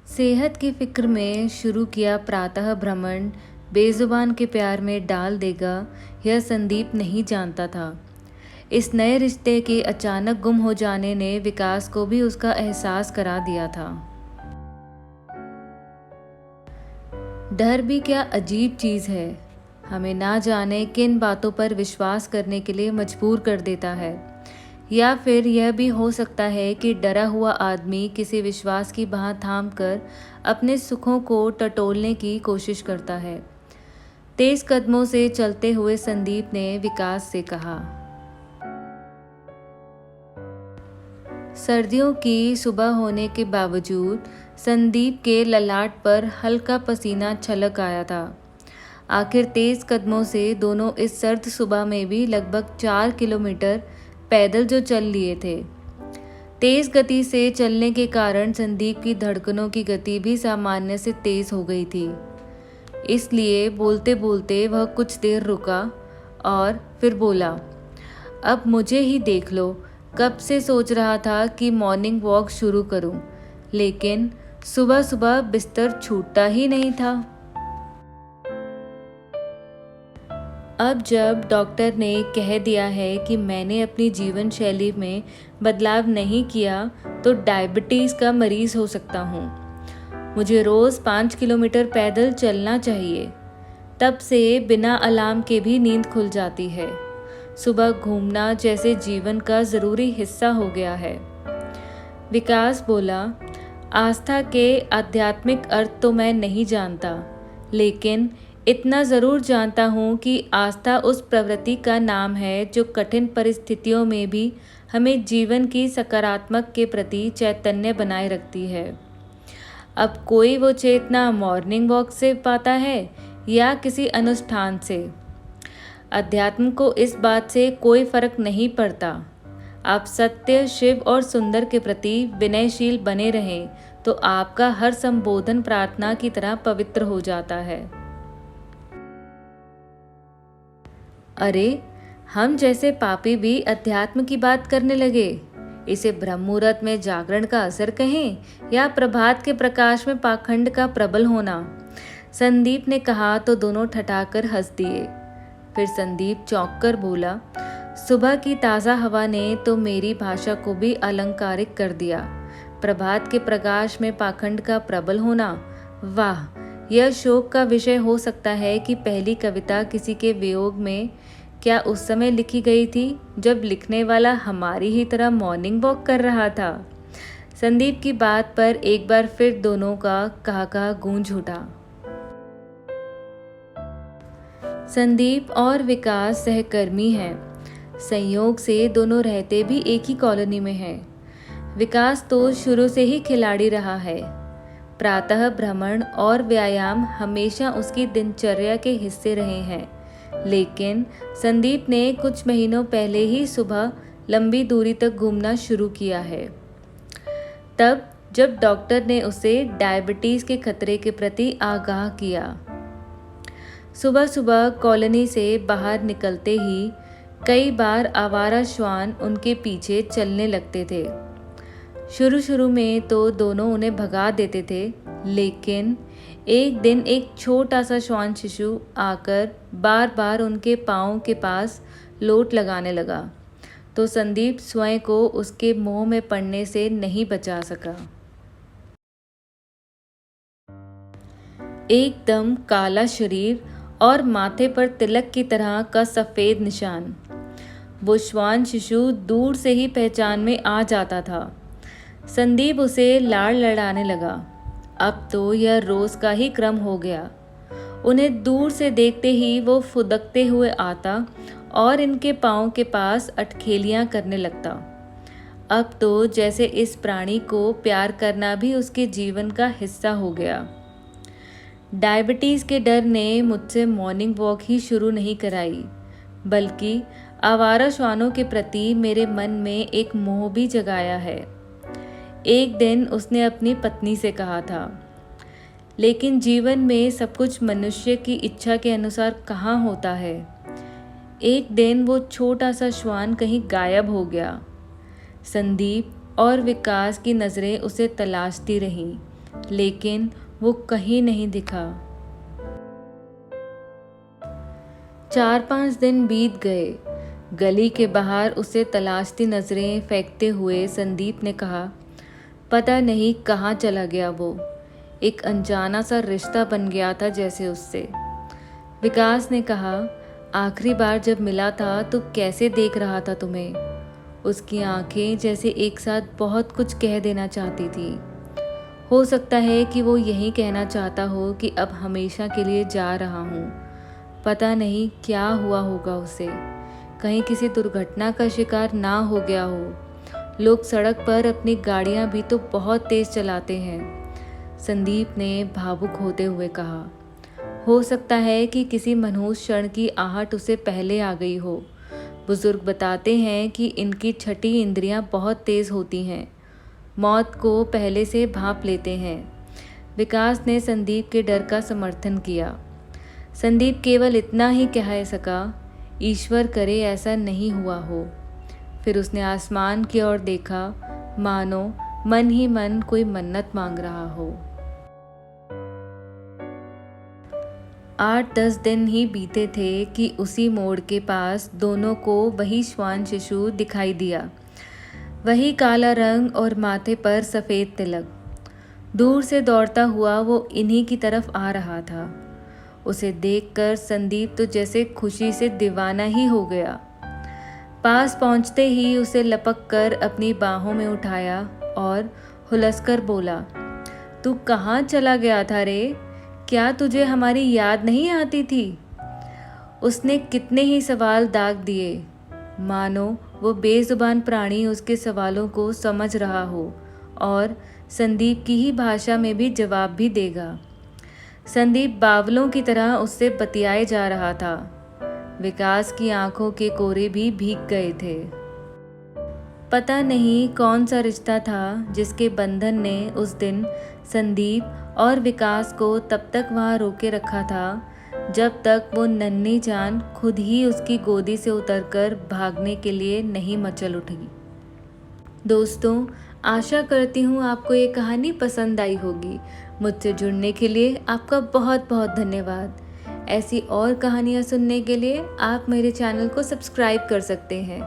सेहत की फिक्र में शुरू किया प्रातः भ्रमण बेजुबान के प्यार में डाल देगा, यह संदीप नहीं जानता था। इस नए रिश्ते के अचानक गुम हो जाने ने विकास को भी उसका एहसास करा दिया था। डर भी क्या अजीब चीज़ है, हमें ना जाने किन बातों पर विश्वास करने के लिए मजबूर कर देता है। या फिर यह भी हो सकता है कि डरा हुआ आदमी किसी विश्वास की बाह थाम कर अपने सुखों को टटोलने की कोशिश करता है। तेज कदमों से चलते हुए संदीप ने विकास से कहा। सर्दियों की सुबह होने के बावजूद संदीप के ललाट पर हल्का पसीना छलक आया था। आखिर तेज कदमों से दोनों इस सर्द सुबह में भी लगभग 4 किलोमीटर पैदल जो चल लिए थे। तेज गति से चलने के कारण संदीप की धड़कनों की गति भी सामान्य से तेज हो गई थी। इसलिए बोलते बोलते वह कुछ देर रुका और फिर बोला, अब मुझे ही देख लो, कब से सोच रहा था कि मॉर्निंग वॉक शुरू करूं, लेकिन सुबह सुबह बिस्तर छूटता ही नहीं था। अब जब डॉक्टर ने कह दिया है कि मैंने अपनी जीवन शैली में बदलाव नहीं किया तो डायबिटीज़ का मरीज़ हो सकता हूँ। मुझे रोज़ 5 किलोमीटर पैदल चलना चाहिए। तब से बिना अलार्म के भी नींद खुल जाती है। सुबह घूमना जैसे जीवन का ज़रूरी हिस्सा हो गया है। विकास बोला, आस्था के आध्यात्मिक अर्थ तो मैं नहीं जानता, लेकिन इतना ज़रूर जानता हूँ कि आस्था उस प्रवृत्ति का नाम है जो कठिन परिस्थितियों में भी हमें जीवन की सकारात्मक के प्रति चैतन्य बनाए रखती है। अब कोई वो चेतना मॉर्निंग वॉक से पाता है या किसी अनुष्ठान से, अध्यात्म को इस बात से कोई फर्क नहीं पड़ता। आप सत्य, शिव और सुंदर के प्रति विनयशील बने रहें तो आपका हर संबोधन प्रार्थना की तरह पवित्र हो जाता है। अरे, हम जैसे पापी भी अध्यात्म की बात करने लगे। इसे ब्रह्म मुहूर्त में जागरण का असर कहें या प्रभात के प्रकाश में पाखंड का प्रबल होना। संदीप ने कहा तो दोनों ठठाकर हंस दिए। फिर संदीप चौंक कर बोला, सुबह की ताज़ा हवा ने तो मेरी भाषा को भी अलंकारिक कर दिया। प्रभात के प्रकाश में पाखंड का प्रबल होना, वाह! यह शोक का विषय हो सकता है कि पहली कविता किसी के वियोग में क्या उस समय लिखी गई थी जब लिखने वाला हमारी ही तरह मॉर्निंग वॉक कर रहा था। संदीप की बात पर एक बार फिर दोनों का कहा गूंज उठा। संदीप और विकास सहकर्मी हैं। संयोग से दोनों रहते भी एक ही कॉलोनी में हैं। विकास तो शुरू से ही खिलाड़ी रहा है। प्रातः भ्रमण और व्यायाम हमेशा उसकी दिनचर्या के हिस्से रहे हैं, लेकिन संदीप ने कुछ महीनों पहले ही सुबह लंबी दूरी तक घूमना शुरू किया है। तब जब डॉक्टर ने उसे डायबिटीज़ के खतरे के प्रति आगाह किया। सुबह सुबह कॉलोनी से बाहर निकलते ही कई बार आवारा श्वान उनके पीछे चलने लगते थे। शुरू में तो दोनों उन्हें भगा देते थे, लेकिन एक दिन एक छोटा सा श्वान शिशु आकर बार बार उनके पाँव के पास लोट लगाने लगा, तो संदीप स्वयं को उसके मोह में पड़ने से नहीं बचा सका। एकदम काला शरीर और माथे पर तिलक की तरह का सफ़ेद निशान। वो श्वान शिशु दूर से ही पहचान में आ जाता था। संदीप उसे लाड़ लड़ाने लगा। अब तो यह रोज़ का ही क्रम हो गया। उन्हें दूर से देखते ही वो फुदकते हुए आता और इनके पाँव के पास अटखेलियाँ करने लगता। अब तो जैसे इस प्राणी को प्यार करना भी उसके जीवन का हिस्सा हो गया। डायबिटीज़ के डर ने मुझसे मॉर्निंग वॉक ही शुरू नहीं कराई, बल्कि आवारा श्वानों के प्रति मेरे मन में एक मोह भी जगाया है। एक दिन उसने अपनी पत्नी से कहा था, लेकिन जीवन में सब कुछ मनुष्य की इच्छा के अनुसार कहाँ होता है। एक दिन वो छोटा सा श्वान कहीं गायब हो गया। संदीप और विकास की नज़रें उसे तलाशती रहीं, लेकिन वो कहीं नहीं दिखा। 4-5 दिन बीत गए। गली के बाहर उसे तलाशती नजरें फेंकते हुए संदीप ने कहा, पता नहीं कहाँ चला गया वो। एक अनजाना सा रिश्ता बन गया था जैसे उससे। विकास ने कहा, आखिरी बार जब मिला था तो कैसे देख रहा था तुम्हें। उसकी आंखें जैसे एक साथ बहुत कुछ कह देना चाहती थी। हो सकता है कि वो यही कहना चाहता हो कि अब हमेशा के लिए जा रहा हूँ। पता नहीं क्या हुआ होगा उसे, कहीं किसी दुर्घटना का शिकार ना हो गया हो। लोग सड़क पर अपनी गाड़ियाँ भी तो बहुत तेज चलाते हैं, संदीप ने भावुक होते हुए कहा। हो सकता है कि किसी मनहूस क्षण की आहट उसे पहले आ गई हो। बुजुर्ग बताते हैं कि इनकी छठी इंद्रियां बहुत तेज होती हैं, मौत को पहले से भांप लेते हैं। विकास ने संदीप के डर का समर्थन किया। संदीप केवल इतना ही कह सका, ईश्वर करे ऐसा नहीं हुआ हो। फिर उसने आसमान की ओर देखा, मानो मन ही मन कोई मन्नत मांग रहा हो। 8-10 दिन ही बीते थे कि उसी मोड़ के पास दोनों को वही श्वान शिशु दिखाई दिया। वही काला रंग और माथे पर सफ़ेद तिलक। दूर से दौड़ता हुआ वो इन्हीं की तरफ आ रहा था। उसे देखकर संदीप तो जैसे खुशी से दीवाना ही हो गया। पास पहुंचते ही उसे लपक कर अपनी बाहों में उठाया और हुलसकर बोला, तू कहाँ चला गया था रे? क्या तुझे हमारी याद नहीं आती थी? उसने कितने ही सवाल दाग दिए, मानो वो बेजुबान प्राणी उसके सवालों को समझ रहा हो और संदीप की ही भाषा में भी जवाब भी देगा। संदीप बावलों की तरह उससे बतियाए जा रहा था। विकास की आंखों के कोरे भी भीग गए थे। पता नहीं कौन सा रिश्ता था जिसके बंधन ने उस दिन संदीप और विकास को तब तक वहाँ रोके रखा था जब तक वो नन्ही जान खुद ही उसकी गोदी से उतरकर भागने के लिए नहीं मचल उठी। दोस्तों, आशा करती हूँ आपको ये कहानी पसंद आई होगी। मुझसे जुड़ने के लिए आपका बहुत बहुत धन्यवाद। ऐसी और कहानियाँ सुनने के लिए आप मेरे चैनल को सब्सक्राइब कर सकते हैं।